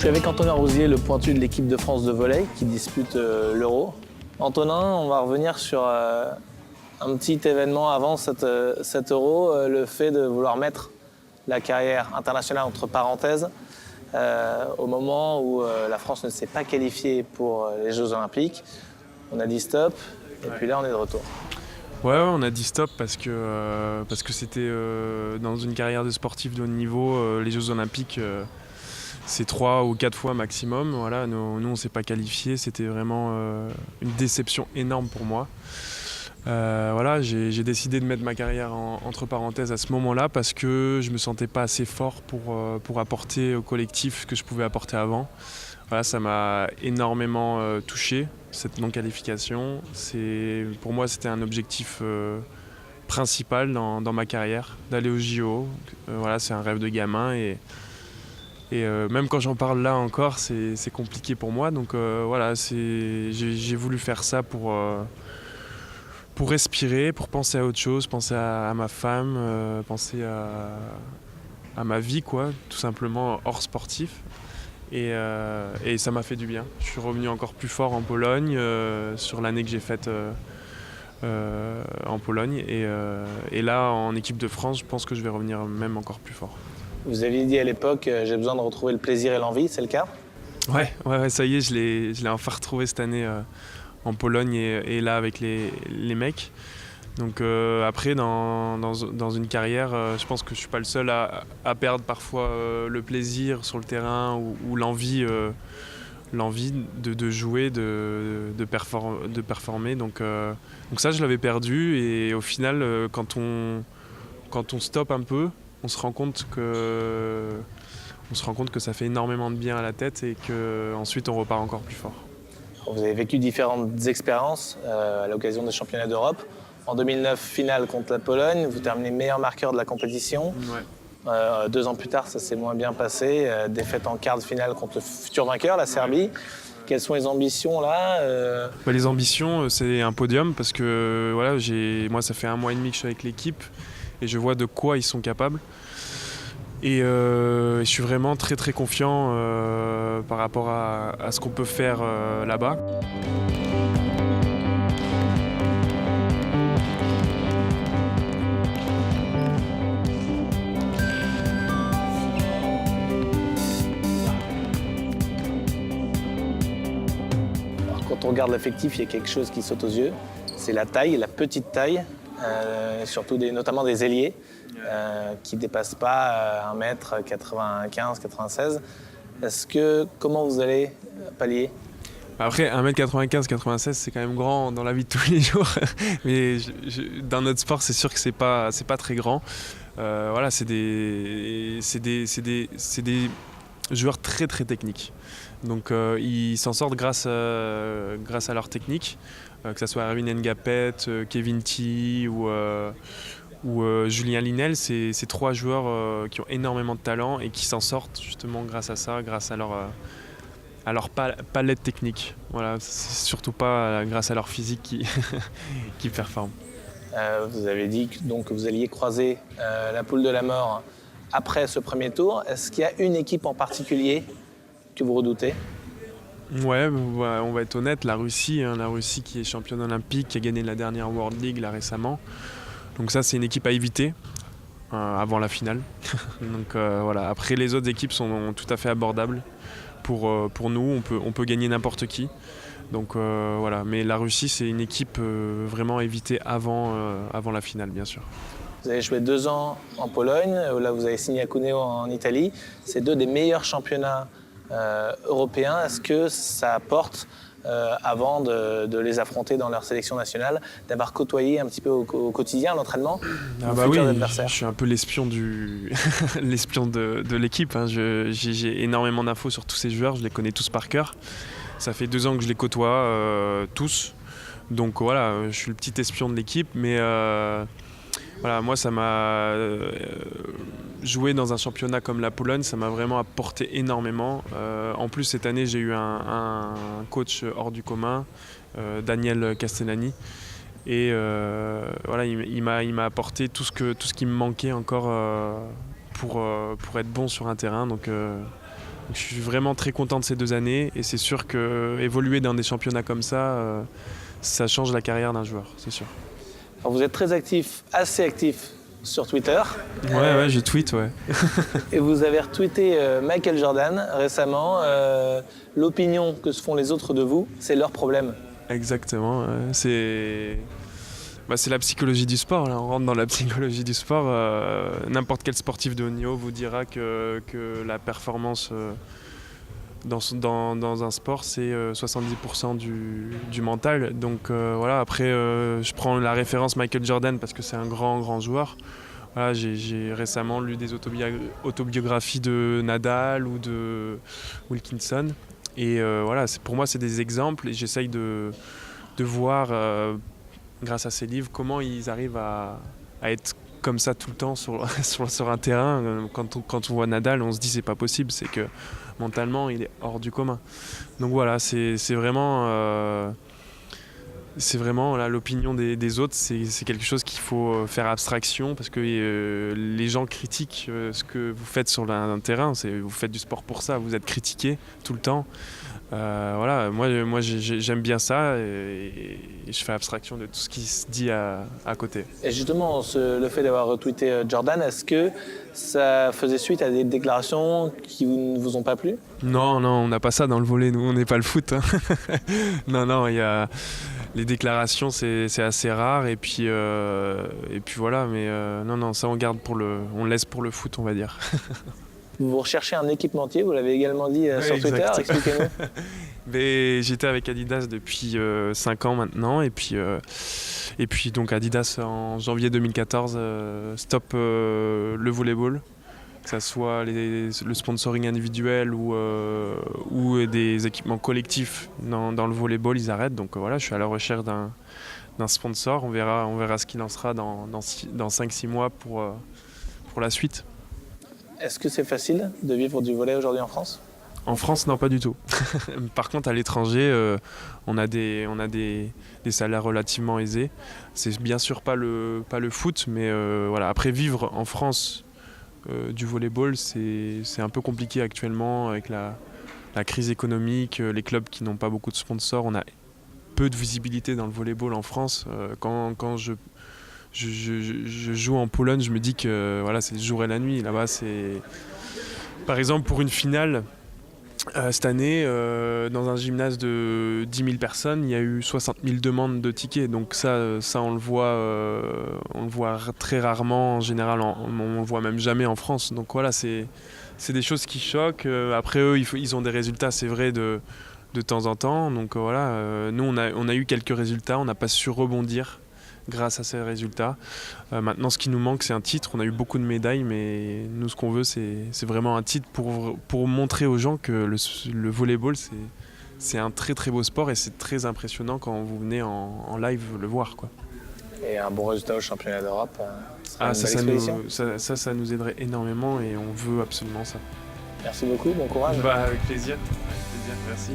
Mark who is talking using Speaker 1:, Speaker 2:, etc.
Speaker 1: suis avec Antonin Rousier, le pointu de l'équipe de France de volley qui dispute l'Euro. Antonin, on va revenir sur un petit événement avant cet Euro, le fait de vouloir mettre la carrière internationale entre parenthèses au moment où la France ne s'est pas qualifiée pour les Jeux Olympiques. On a dit stop et puis là on est de retour.
Speaker 2: Ouais, on a dit stop parce que c'était dans une carrière de sportif de haut niveau, les Jeux Olympiques, c'est 3 ou 4 fois maximum. Voilà, nous on ne s'est pas qualifiés, c'était vraiment une déception énorme pour moi. Voilà, j'ai décidé de mettre ma carrière entre parenthèses à ce moment-là parce que je ne me sentais pas assez fort pour apporter au collectif ce que je pouvais apporter avant. Voilà, ça m'a énormément touché, cette non-qualification. Pour moi, c'était un objectif principal dans ma carrière, d'aller au JO. Voilà, c'est un rêve de gamin et même quand j'en parle là encore, c'est compliqué pour moi. Donc voilà, j'ai voulu faire ça pour respirer, pour penser à autre chose, penser à ma femme, penser à ma vie, quoi, tout simplement hors sportif. Et ça m'a fait du bien. Je suis revenu encore plus fort en Pologne, sur l'année que j'ai faite en Pologne. Et là, en équipe de France, je pense que je vais revenir même encore plus fort.
Speaker 1: Vous aviez dit à l'époque, j'ai besoin de retrouver le plaisir et l'envie, c'est le cas ?
Speaker 2: Ouais, ça y est, je l'ai enfin retrouvé cette année en Pologne et là avec les mecs. Donc après, dans une carrière, je pense que je ne suis pas le seul à perdre parfois le plaisir sur le terrain ou l'envie de jouer, de performer. Donc ça, je l'avais perdu et au final, quand on stoppe un peu, on se rend compte que ça fait énormément de bien à la tête et qu'ensuite on repart encore plus fort.
Speaker 1: Vous avez vécu différentes expériences à l'occasion des championnats d'Europe. En 2009, finale contre la Pologne, vous terminez meilleur marqueur de la compétition.
Speaker 2: Ouais.
Speaker 1: 2 ans plus tard, ça s'est moins bien passé. Défaite en quart de finale contre le futur vainqueur, la Serbie. Quelles sont les ambitions là
Speaker 2: Les ambitions, c'est un podium parce que voilà, moi, ça fait 1 mois et demi que je suis avec l'équipe et je vois de quoi ils sont capables. Et je suis vraiment très très confiant par rapport à ce qu'on peut faire là-bas.
Speaker 1: Quand on regarde l'effectif, il y a quelque chose qui saute aux yeux. C'est la taille, la petite taille, surtout notamment des ailiers, qui ne dépassent pas 1m95, 96. Comment vous allez pallier ?
Speaker 2: Après, 1m95, 96, c'est quand même grand dans la vie de tous les jours. Mais dans notre sport, c'est sûr que c'est pas très grand. Voilà, c'est des joueurs très très techniques. Donc ils s'en sortent grâce à leur technique, que ce soit Erwin Ngapet, Kevin T ou Julien Linel. C'est 3 joueurs qui ont énormément de talent et qui s'en sortent justement grâce à ça, grâce à leur palette technique. Voilà, c'est surtout pas grâce à leur physique qui performent.
Speaker 1: Vous avez dit que vous alliez croiser la poule de la mort après ce premier tour. Est-ce qu'il y a une équipe en particulier que vous redoutez ?
Speaker 2: Ouais, on va être honnête, la Russie qui est championne olympique, qui a gagné la dernière World League là récemment. Donc ça, c'est une équipe à éviter avant la finale. Donc voilà. Après, les autres équipes sont tout à fait abordables pour nous. On peut gagner n'importe qui. Donc voilà. Mais la Russie, c'est une équipe vraiment à éviter avant la finale, bien sûr.
Speaker 1: Vous avez joué 2 ans en Pologne, là vous avez signé à Cuneo en Italie. C'est 2 des meilleurs championnats européens. Est-ce que ça apporte, avant de les affronter dans leur sélection nationale, d'avoir côtoyé un petit peu au quotidien l'entraînement
Speaker 2: oui, je suis un peu l'espion l'espion de l'équipe. Hein. J'ai énormément d'infos sur tous ces joueurs, je les connais tous par cœur. Ça fait 2 ans que je les côtoie tous. Donc voilà, je suis le petit espion de l'équipe, mais voilà, moi ça m'a joué dans un championnat comme la Pologne, ça m'a vraiment apporté énormément. En plus cette année j'ai eu un coach hors du commun, Daniel Castellani, et voilà, il m'a apporté tout ce qui me manquait encore pour être bon sur un terrain. Donc Donc, je suis vraiment très content de ces 2 années et c'est sûr que évoluer dans des championnats comme ça change la carrière d'un joueur, c'est sûr.
Speaker 1: Alors, vous êtes très actif, assez actif sur Twitter.
Speaker 2: Ouais, je tweete, ouais.
Speaker 1: Et vous avez retweeté Michael Jordan récemment. L'opinion que se font les autres de vous, c'est leur problème.
Speaker 2: Exactement. C'est la psychologie du sport. Là. On rentre dans la psychologie du sport. N'importe quel sportif de haut niveau vous dira que la performance dans un sport, c'est 70% du mental. Donc voilà. Après, je prends la référence Michael Jordan parce que c'est un grand joueur. Voilà, j'ai récemment lu des autobiographies de Nadal ou de Wilkinson. Et voilà, pour moi, c'est des exemples et j'essaye de voir, grâce à ces livres, comment ils arrivent à être comme ça tout le temps sur un terrain. Quand on voit Nadal, on se dit c'est pas possible, c'est que mentalement, il est hors du commun. Donc voilà, c'est vraiment là, l'opinion des autres, c'est quelque chose qu'il faut faire abstraction parce que les gens critiquent ce que vous faites sur un terrain. Vous faites du sport pour ça, vous êtes critiqué tout le temps. Voilà, moi j'aime bien ça et je fais abstraction de tout ce qui se dit à côté.
Speaker 1: Et justement, le fait d'avoir retweeté Jordan, est-ce que ça faisait suite à des déclarations qui ne vous ont pas plu ?
Speaker 2: Non, on n'a pas ça dans le volley, nous on n'est pas le foot. Hein. Non, il y a... Les déclarations, c'est assez rare et puis voilà, mais non, ça on laisse pour le foot, on va dire.
Speaker 1: Vous recherchez un équipementier, vous l'avez également dit sur Twitter, expliquez-nous.
Speaker 2: Mais j'étais avec Adidas depuis 5 ans maintenant et puis donc Adidas en janvier 2014 stop le volleyball. Que ce soit le sponsoring individuel ou des équipements collectifs dans le volleyball, ils arrêtent. Donc voilà, je suis à la recherche d'un sponsor. On verra ce qu'il en sera dans 5-6 mois pour la suite.
Speaker 1: Est-ce que c'est facile de vivre du volley aujourd'hui en France ?
Speaker 2: En France, non, pas du tout. Par contre, à l'étranger, on a des salaires relativement aisés. C'est bien sûr pas le foot, mais voilà. Après, vivre en France du volleyball, c'est un peu compliqué actuellement avec la crise économique, les clubs qui n'ont pas beaucoup de sponsors. On a peu de visibilité dans le volleyball en France. Quand je joue en Pologne, je me dis que voilà, c'est le jour et la nuit. Là-bas, c'est... Par exemple, pour une finale, cette année, dans un gymnase de 10 000 personnes, il y a eu 60 000 demandes de tickets. Donc ça on le voit très rarement. En général, on le voit même jamais en France. Donc voilà, c'est des choses qui choquent. Après eux, ils ont des résultats, c'est vrai, de temps en temps. Donc voilà, nous, on a eu quelques résultats. On n'a pas su rebondir grâce à ces résultats. Maintenant, ce qui nous manque, c'est un titre. On a eu beaucoup de médailles, mais nous, ce qu'on veut, c'est vraiment un titre pour montrer aux gens que le volleyball, c'est un très très beau sport et c'est très impressionnant quand vous venez en live le voir, quoi.
Speaker 1: Et un bon résultat au championnat d'Europe, une belle expédition.
Speaker 2: Ça nous aiderait énormément et on veut absolument ça.
Speaker 1: Merci beaucoup, bon courage.
Speaker 2: Avec plaisir, merci.